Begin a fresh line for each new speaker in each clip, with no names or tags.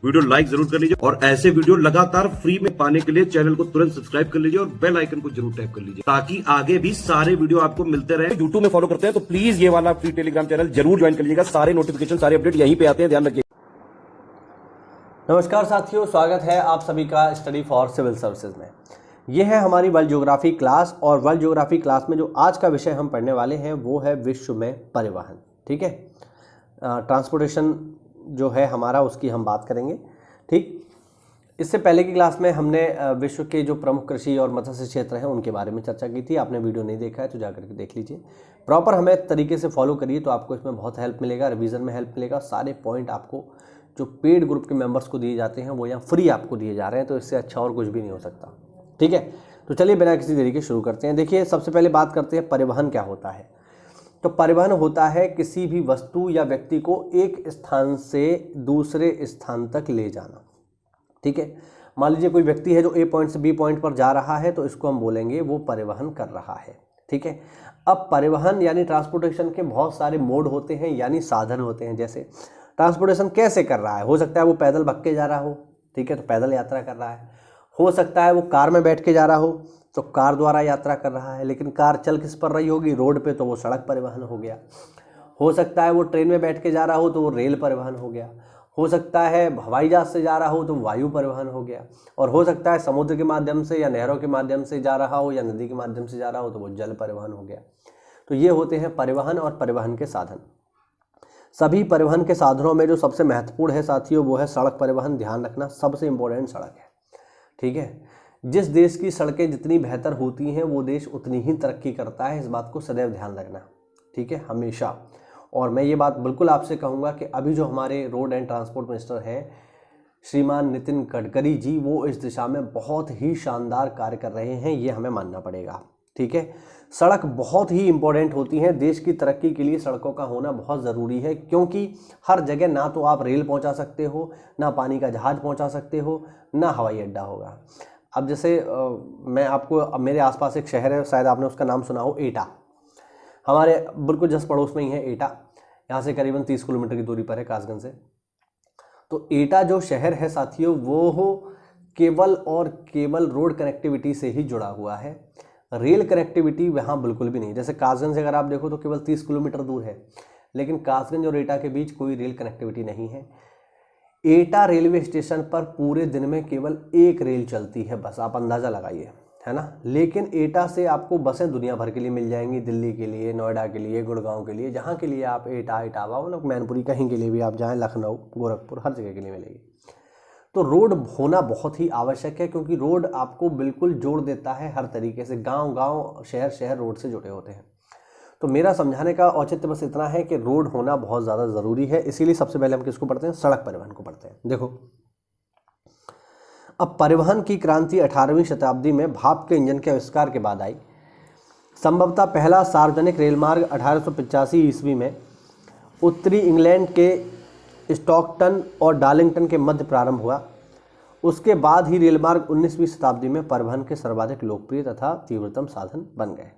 Video like जरूर कर लीजिए और ऐसे वीडियो लगातार फ्री में पाने के लिए चैनल को तुरंत सब्सक्राइब कर लीजिए और बेल आइकन को जरूर टैप कर लीजिए ताकि आगे भी सारे वीडियो आपको मिलते रहे। यूट्यूब में फॉलो करते हैं तो प्लीज ये वाला फ्री टेलीग्राम चैनल जरूर ज्वाइन कर लीजिएगा। सारे नोटिफिकेशन सारे अपडेट यहीं पे आते हैं, ध्यान रखिए।
नमस्कार साथियों, स्वागत है आप सभी का स्टडी फॉर सिविल सर्विसेज में। यह है हमारी वर्ल्ड ज्योग्राफी क्लास और वर्ल्ड ज्योग्राफी क्लास में जो आज का विषय हम पढ़ने वाले हैं वो है विश्व में परिवहन। ठीक है, ट्रांसपोर्टेशन जो है हमारा उसकी हम बात करेंगे। ठीक, इससे पहले की क्लास में हमने विश्व के जो प्रमुख कृषि और मत्स्य क्षेत्र हैं उनके बारे में चर्चा की थी। आपने वीडियो नहीं देखा है तो जाकर के देख लीजिए। प्रॉपर हमें तरीके से फॉलो करिए तो आपको इसमें बहुत हेल्प मिलेगा, रिवीजन में हेल्प मिलेगा। सारे पॉइंट आपको जो पेड ग्रुप के मेंबर्स को दिए जाते हैं वो यहाँ फ्री आपको दिए जा रहे हैं, तो इससे अच्छा और कुछ भी नहीं हो सकता। ठीक है, तो चलिए बिना किसी देरी के शुरू करते हैं। देखिए, सबसे पहले बात करते हैं परिवहन क्या होता है। तो परिवहन होता है किसी भी वस्तु या व्यक्ति को एक स्थान से दूसरे स्थान तक ले जाना। ठीक है, मान लीजिए कोई व्यक्ति है जो ए पॉइंट से बी पॉइंट पर जा रहा है तो इसको हम बोलेंगे वो परिवहन कर रहा है। ठीक है, अब परिवहन यानी ट्रांसपोर्टेशन के बहुत सारे मोड होते हैं यानी साधन होते हैं। जैसे ट्रांसपोर्टेशन कैसे कर रहा है, हो सकता है वो पैदल भाग के जा रहा हो, ठीक है, तो पैदल यात्रा कर रहा है। हो सकता है वो कार में बैठ के जा रहा हो तो कार द्वारा यात्रा कर रहा है, लेकिन कार चल किस पर रही होगी, रोड पे, तो वो सड़क परिवहन हो गया। हो सकता है वो ट्रेन में बैठ के जा रहा हो तो वो रेल परिवहन हो गया। हो सकता है हवाई जहाज से जा रहा हो तो वायु परिवहन हो गया। और हो सकता है समुद्र के माध्यम से या नहरों के माध्यम से जा रहा हो या नदी के माध्यम से जा रहा हो तो वो जल परिवहन हो गया। तो ये होते हैं परिवहन और परिवहन के साधन। सभी परिवहन के साधनों में जो सबसे महत्वपूर्ण है साथियों वो है सड़क परिवहन। ध्यान रखना, सबसे इम्पोर्टेंट सड़क है। ठीक है, जिस देश की सड़कें जितनी बेहतर होती हैं वो देश उतनी ही तरक्की करता है, इस बात को सदैव ध्यान रखना। ठीक है, हमेशा। और मैं ये बात बिल्कुल आपसे कहूँगा कि अभी जो हमारे रोड एंड ट्रांसपोर्ट मिनिस्टर हैं श्रीमान नितिन गडकरी जी, वो इस दिशा में बहुत ही शानदार कार्य कर रहे हैं, ये हमें मानना पड़ेगा। ठीक है, सड़क बहुत ही इम्पोर्टेंट होती हैं देश की तरक्की के लिए। सड़कों का होना बहुत ज़रूरी है क्योंकि हर जगह ना तो आप रेल पहुंचा सकते हो, ना पानी का जहाज पहुंचा सकते हो, ना हवाई अड्डा होगा। अब जैसे मैं आपको, मेरे आसपास एक शहर है, शायद आपने उसका नाम सुना हो, एटा। हमारे बिल्कुल जस्ट पड़ोस में ही है एटा, यहाँ से करीबन 30 किलोमीटर की दूरी पर है कासगंज से। तो एटा जो शहर है साथियों वो केवल और केवल रोड कनेक्टिविटी से ही जुड़ा हुआ है। रेल कनेक्टिविटी वहाँ बिल्कुल भी नहीं। जैसे कासगंज से अगर आप देखो तो केवल 30 किलोमीटर दूर है, लेकिन कासगंज और एटा के बीच कोई रेल कनेक्टिविटी नहीं है। एटा रेलवे स्टेशन पर पूरे दिन में केवल एक रेल चलती है, बस आप अंदाज़ा लगाइए, है ना। लेकिन एटा से आपको बसें दुनिया भर के लिए मिल जाएंगी, दिल्ली के लिए, नोएडा के लिए, गुड़गांव के लिए, जहाँ के लिए आप एटा, इटावा, मतलब मैनपुरी, कहीं के लिए भी आप जाएँ, लखनऊ, गोरखपुर, हर जगह के लिए मिलेगी। तो रोड होना बहुत ही आवश्यक है क्योंकि रोड आपको बिल्कुल जोड़ देता है हर तरीके से। गांव गांव, शहर शहर रोड से जुड़े होते हैं। तो मेरा समझाने का औचित्य बस इतना है कि रोड होना बहुत ज़्यादा ज़रूरी है। इसीलिए सबसे पहले हम किसको पढ़ते हैं, सड़क परिवहन को पढ़ते हैं। देखो, अब परिवहन की क्रांति 18वीं शताब्दी में भाप के इंजन के आविष्कार के बाद आई। संभवतः पहला सार्वजनिक रेलमार्ग 1885 ईस्वी में उत्तरी इंग्लैंड के स्टॉकटन और डार्लिंगटन के मध्य प्रारंभ हुआ। उसके बाद ही रेलमार्ग 19वीं शताब्दी में परिवहन के सर्वाधिक लोकप्रिय तथा तीव्रतम साधन बन गए।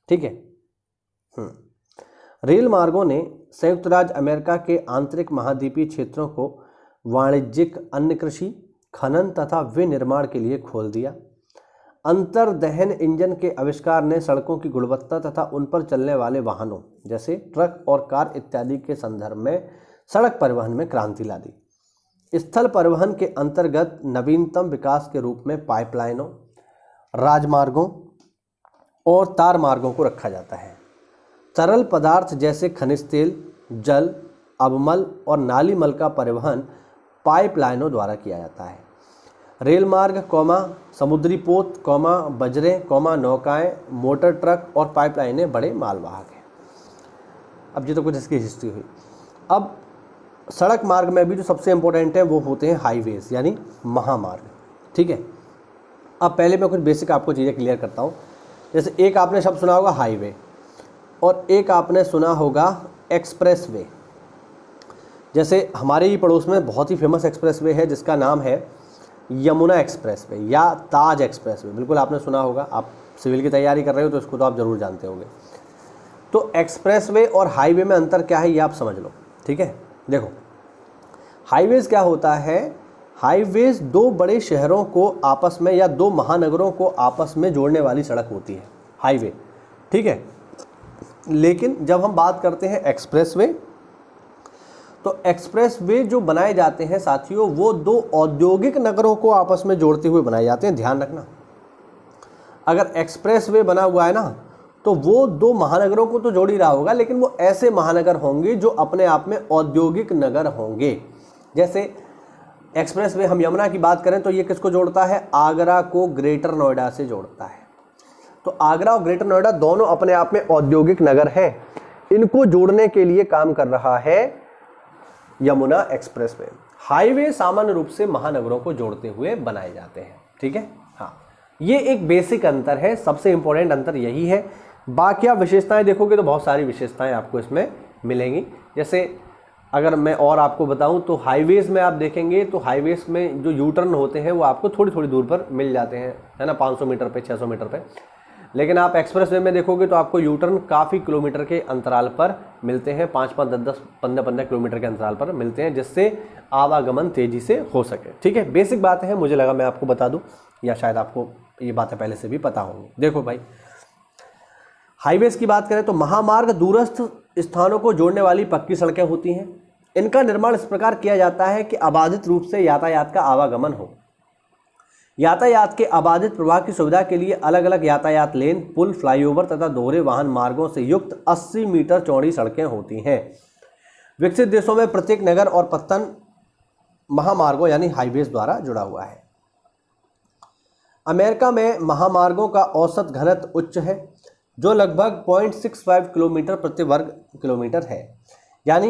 ठीक है, रेल मार्गों ने संयुक्त राज्य अमेरिका के आंतरिक महाद्वीपीय क्षेत्रों को वाणिज्यिक, अन्य कृषि, खनन तथा विनिर्माण के लिए खोल दिया। अंतर्दहन इंजन के आविष्कार ने सड़कों की गुणवत्ता तथा उन पर चलने वाले वाहनों जैसे ट्रक और कार इत्यादि के संदर्भ में सड़क परिवहन में क्रांति ला दी। स्थल परिवहन के अंतर्गत नवीनतम विकास के रूप में पाइपलाइनों, राजमार्गों और तार मार्गों को रखा जाता है। तरल पदार्थ जैसे खनिज तेल, जल, अवमल और नाली मल का परिवहन पाइपलाइनों द्वारा किया जाता है। रेल मार्ग, समुद्री पोत, बजरें, नौकाएं, मोटर ट्रक और पाइपलाइनें बड़े मालवाहक हैं। अब ये तो कुछ इसकी हिस्ट्री हुई। अब सड़क मार्ग में भी जो सबसे इम्पोर्टेंट है वो होते हैं हाईवेज यानी महामार्ग। ठीक है, अब पहले मैं कुछ बेसिक आपको चीज़ें क्लियर करता हूँ। जैसे एक आपने शब्द सुना होगा हाईवे और एक आपने सुना होगा एक्सप्रेस वे। जैसे हमारे ही पड़ोस में बहुत ही फेमस एक्सप्रेस वे है जिसका नाम है यमुना एक्सप्रेस वे या ताज एक्सप्रेस वे। बिल्कुल आपने सुना होगा, आप सिविल की तैयारी कर रहे हो तो इसको तो आप ज़रूर जानते होंगे। तो एक्सप्रेस वे और हाईवे में अंतर क्या है ये आप समझ लो। ठीक है, देखो, हाईवेज क्या होता है? हाईवेज दो बड़े शहरों को आपस में या दो महानगरों को आपस में जोड़ने वाली सड़क होती है, हाईवे, ठीक है। लेकिन जब हम बात करते हैं एक्सप्रेसवे, तो एक्सप्रेसवे जो बनाए जाते हैं साथियों, वो दो औद्योगिक नगरों को आपस में जोड़ते हुए बनाए जाते हैं। ध्यान रखना, अगर एक्सप्रेसवे बना हुआ है ना, तो वो दो महानगरों को तो जोड़ ही रहा होगा, लेकिन वो ऐसे महानगर होंगे जो अपने आप में औद्योगिक नगर होंगे। जैसे एक्सप्रेसवे, हम यमुना की बात करें तो ये किसको जोड़ता है? आगरा को ग्रेटर नोएडा से जोड़ता है। तो आगरा और ग्रेटर नोएडा दोनों अपने आप में औद्योगिक नगर हैं, इनको जोड़ने के लिए काम कर रहा है यमुना एक्सप्रेसवे। हाईवे सामान्य रूप से महानगरों को जोड़ते हुए बनाए जाते हैं, ठीक है। हाँ, ये एक बेसिक अंतर है, सबसे इंपॉर्टेंट अंतर यही है। बाकी आप विशेषताएं देखोगे तो बहुत सारी विशेषताएं आपको इसमें मिलेंगी। जैसे अगर मैं और आपको बताऊं तो हाईवेज में आप देखेंगे तो हाईवेज में जो यू टर्न होते हैं वो आपको थोड़ी थोड़ी दूर पर मिल जाते हैं, है ना, 500 मीटर पे, 600 मीटर पे। लेकिन आप एक्सप्रेसवे में देखोगे तो आपको यू टर्न काफ़ी किलोमीटर के अंतराल पर मिलते हैं, 5-5, 10-10, 15-15 किलोमीटर के अंतराल पर मिलते हैं, जिससे आवागमन तेज़ी से हो सके, ठीक है। बेसिक बातें हैं, मुझे लगा मैं आपको बता दूँ, या शायद आपको ये बातें पहले से भी पता होंगी। देखो भाई, हाईवेज की बात करें तो महामार्ग दूरस्थ स्थानों को जोड़ने वाली पक्की सड़कें होती हैं। इनका निर्माण इस प्रकार किया जाता है कि अबाधित रूप से यातायात का आवागमन हो। यातायात के अबाधित प्रवाह की सुविधा के लिए अलग अलग यातायात लेन, पुल, फ्लाईओवर तथा दोहरे वाहन मार्गों से युक्त 80 मीटर चौड़ी सड़कें होती हैं। विकसित देशों में प्रत्येक नगर और पत्तन महामार्गों यानी हाईवेज द्वारा जुड़ा हुआ है। अमेरिका में महामार्गों का औसत घनत्व उच्च है, जो लगभग 0.65 किलोमीटर प्रति वर्ग किलोमीटर है। यानी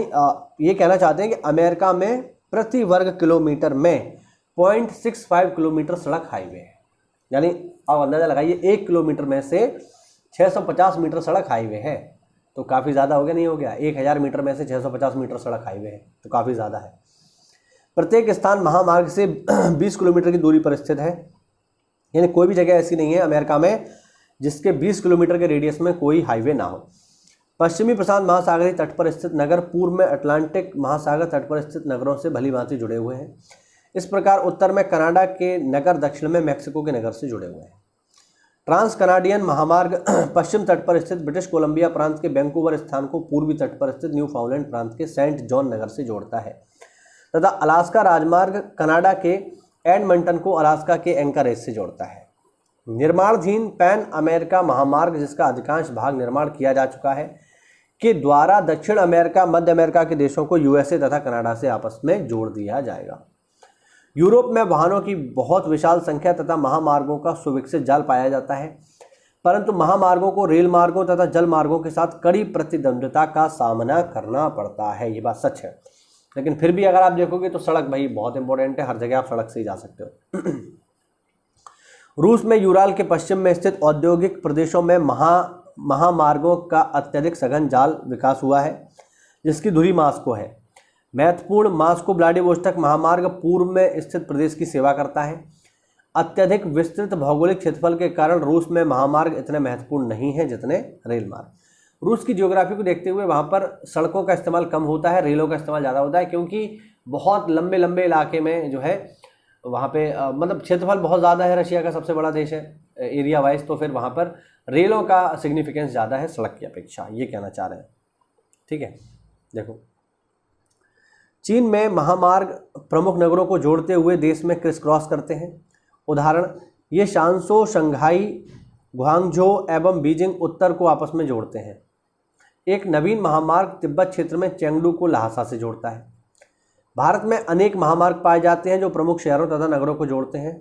ये कहना चाहते हैं कि अमेरिका में प्रति वर्ग किलोमीटर में 0.65 किलोमीटर सड़क हाईवे है। यानी आप अंदाजा लगाइए, 1 किलोमीटर में से 650 मीटर सड़क हाईवे है, तो काफ़ी ज़्यादा हो गया, नहीं हो गया? 1000 मीटर में से 650 मीटर सड़क हाईवे है, तो काफ़ी ज़्यादा है। प्रत्येक स्थान महामार्ग से 20 किलोमीटर की दूरी पर स्थित है। यानी कोई भी जगह ऐसी नहीं है अमेरिका में जिसके 20 किलोमीटर के रेडियस में कोई हाईवे ना हो। पश्चिमी प्रशांत महासागरीय तट पर स्थित नगर पूर्व में अटलांटिक महासागर तट पर स्थित नगरों से भली भांति जुड़े हुए हैं। इस प्रकार उत्तर में कनाडा के नगर, दक्षिण में मैक्सिको के नगर से जुड़े हुए हैं। ट्रांस कनाडियन महामार्ग पश्चिम तट पर स्थित ब्रिटिश कोलंबिया प्रांत के वैंकूवर स्थान को पूर्वी तट पर स्थित न्यूफाउंडलैंड प्रांत के सेंट जॉन नगर से जोड़ता है, तथा अलास्का राजमार्ग कनाडा के एडमंटन को अलास्का के एंकरेज से जोड़ता है। निर्माणाधीन पैन अमेरिका महामार्ग, जिसका अधिकांश भाग निर्माण किया जा चुका है, के द्वारा दक्षिण अमेरिका, मध्य अमेरिका के देशों को यूएसए तथा कनाडा से आपस में जोड़ दिया जाएगा। यूरोप में वाहनों की बहुत विशाल संख्या तथा महामार्गों का सुविकसित जाल पाया जाता है, परंतु महामार्गों को रेल मार्गों तथा जल मार्गों के साथ कड़ी प्रतिद्वंद्विता का सामना करना पड़ता है। ये बात सच है, लेकिन फिर भी अगर आप देखोगे तो सड़क भाई बहुत इंपॉर्टेंट है, हर जगह आप सड़क से ही जा सकते हो। रूस में यूराल के पश्चिम में स्थित औद्योगिक प्रदेशों में महामार्गों का अत्यधिक सघन जाल विकास हुआ है, जिसकी धुरी मास्को है। महत्वपूर्ण मास्को व्लादिवोस्टोक महामार्ग पूर्व में स्थित प्रदेश की सेवा करता है। अत्यधिक विस्तृत भौगोलिक क्षेत्रफल के कारण रूस में महामार्ग इतने महत्वपूर्ण नहीं हैं जितने रेल मार्ग। रूस की जियोग्राफी को देखते हुए वहाँ पर सड़कों का इस्तेमाल कम होता है, रेलों का इस्तेमाल ज़्यादा होता है, क्योंकि बहुत लंबे लंबे इलाके में जो है वहाँ पे मतलब क्षेत्रफल बहुत ज़्यादा है, रशिया का सबसे बड़ा देश है एरिया वाइज, तो फिर वहाँ पर रेलों का सिग्निफिकेंस ज़्यादा है सड़क की अपेक्षा, ये कहना चाह रहे हैं, ठीक है। देखो, चीन में महामार्ग प्रमुख नगरों को जोड़ते हुए देश में क्रिस क्रॉस करते हैं। उदाहरण, ये शांसो, शंघाई, ग्वांगझो एवं बीजिंग उत्तर को आपस में जोड़ते हैं। एक नवीन महामार्ग तिब्बत क्षेत्र में चेंगडू को लहासा से जोड़ता है। भारत में अनेक महामार्ग पाए जाते हैं जो प्रमुख शहरों तथा नगरों को जोड़ते हैं।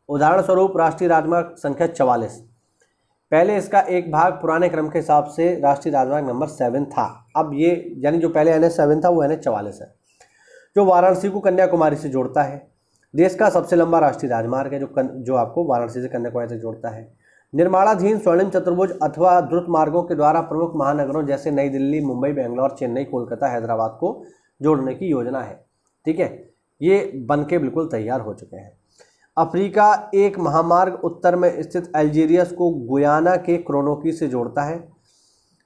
उदाहरण स्वरूप राष्ट्रीय राजमार्ग संख्या 44, पहले इसका एक भाग पुराने क्रम के हिसाब से राष्ट्रीय राजमार्ग नंबर 7 था। अब ये यानी जो पहले NH 7 था वो NH 44 है, जो वाराणसी को कन्याकुमारी से जोड़ता है। देश का सबसे लंबा राष्ट्रीय राजमार्ग है जो आपको वाराणसी से कन्याकुमारी से जोड़ता है। निर्माणाधीन स्वर्णिम चतुर्भुज अथवा द्रुत मार्गों के द्वारा प्रमुख महानगरों जैसे नई दिल्ली, मुंबई, बेंगलोर, चेन्नई, कोलकाता, हैदराबाद को जोड़ने की योजना है, ठीक है। ये बनके बिल्कुल तैयार हो चुके हैं। अफ्रीका एक महामार्ग उत्तर में स्थित अल्जीरियस को गुयाना के क्रोनोकी से जोड़ता है।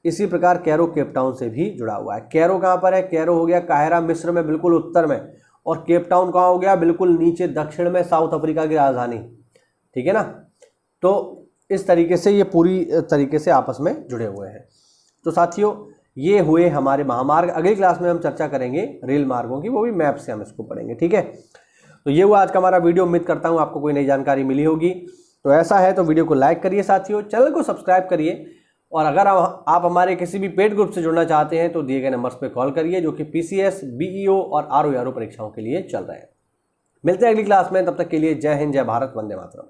इसी प्रकार कैरो केप टाउन से भी जुड़ा हुआ है। कैरो कहाँ पर है? कैरो हो गया काहिरा, मिस्र में बिल्कुल उत्तर में, और केप टाउन कहाँ हो गया, बिल्कुल नीचे दक्षिण में, साउथ अफ्रीका की राजधानी, ठीक है ना। तो इस तरीके से ये पूरी तरीके से आपस में जुड़े हुए हैं। तो साथियों ये हुए हमारे महामार्ग। अगली क्लास में हम चर्चा करेंगे रेल मार्गों की, वो भी मैप से हम इसको पढ़ेंगे, ठीक है। तो ये हुआ आज का हमारा वीडियो। उम्मीद करता हूँ आपको कोई नई जानकारी मिली होगी। तो ऐसा है तो वीडियो को लाइक करिए साथियों, चैनल को सब्सक्राइब करिए, और अगर आप हमारे किसी भी पेड ग्रुप से जुड़ना चाहते हैं तो दिए गए नंबर्स पे कॉल करिए, जो कि पीसीएस, बीईओ और आरओ परीक्षाओं के लिए चल रहे हैं। मिलते हैं अगली क्लास में, तब तक के लिए जय हिंद, जय भारत, वंदे मातरम।